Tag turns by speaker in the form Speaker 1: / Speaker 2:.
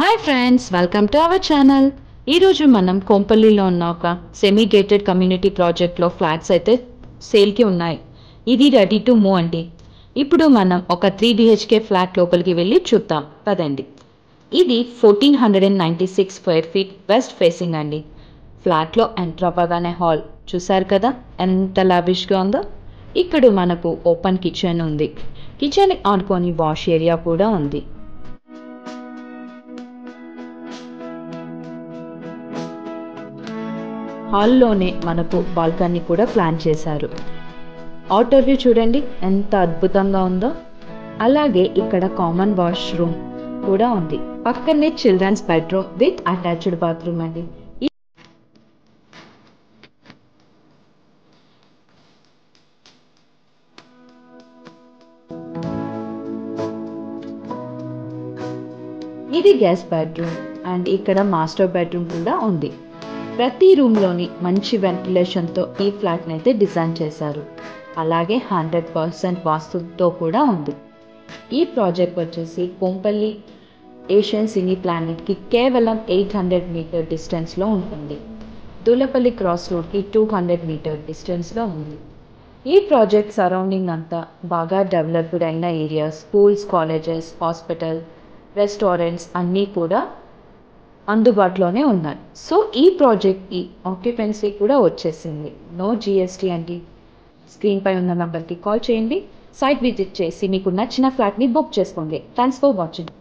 Speaker 1: Hi friends, welcome to our channel. ఈరోజు మనం కొంపల్లిలో ఉన్న ఒక సెమీ గేటెడ్ కమ్యూనిటీ ప్రాజెక్ట్లో ఫ్లాట్స్ అయితే సేల్కి ఉన్నాయి. ఇది రెడీ టు మూవ్ అండి. ఇప్పుడు మనం ఒక 3 BHK ఫ్లాట్ లోపలికి వెళ్ళి చూద్దాం పదండి. ఇది 1496 స్క్వేర్ ఫీట్ వెస్ట్ ఫేసింగ్ అండి. ఫ్లాట్లో ఎంటర్ అవ్వగానే హాల్ చూసారు కదా ఎంత లావిష్గా ఉందో. ఇక్కడ మనకు ఓపెన్ కిచెన్ ఉంది. కిచెన్ ఆనుకొని వాష్ ఏరియా కూడా ఉంది. హాల్లోనే మనకు బాల్కనీ కూడా ప్లాన్ చేశారు. అవుటర్ వ్యూ చూడండి ఎంత అద్భుతంగా ఉందో. అలాగే ఇక్కడ కామన్ వాష్రూమ్ కూడా ఉంది. పక్కనే children's bedroom with attached bathroom అండి. ఇది గెస్ట్ బెడ్రూమ్ అండ్ ఇక్కడ మాస్టర్ బెడ్రూమ్ కూడా ఉంది. ప్రతి రూమ్లోని మంచి వెంటిలేషన్తో ఈ ఫ్లాట్ని అయితే డిజైన్ చేశారు. అలాగే 100% వాస్తుతో కూడా ఉంది. ఈ ప్రాజెక్ట్ వచ్చేసి కొంపల్లి ఏషియన్ సినీ ప్లానెట్కి కేవలం 800 మీటర్ డిస్టెన్స్లో ఉంటుంది. దూలపల్లి క్రాస్ రోడ్కి 200 మీటర్ డిస్టెన్స్లో ఉంది. ఈ ప్రాజెక్ట్ సరౌండింగ్ అంతా బాగా డెవలప్డ్ అయిన area, schools, colleges, hospital, restaurants అన్నీ కూడా అందుబాటులోనే ఉన్నాయి. సో ఈ ప్రాజెక్ట్కి ఆక్యుపెన్సీ కూడా వచ్చేసింది. నో GST అండి. స్క్రీన్పై ఉన్న నెంబర్కి కాల్ చేయండి. సైట్ విజిట్ చేసి మీకు నచ్చిన ఫ్లాట్ని బుక్ చేసుకోండి. Thanks for watching.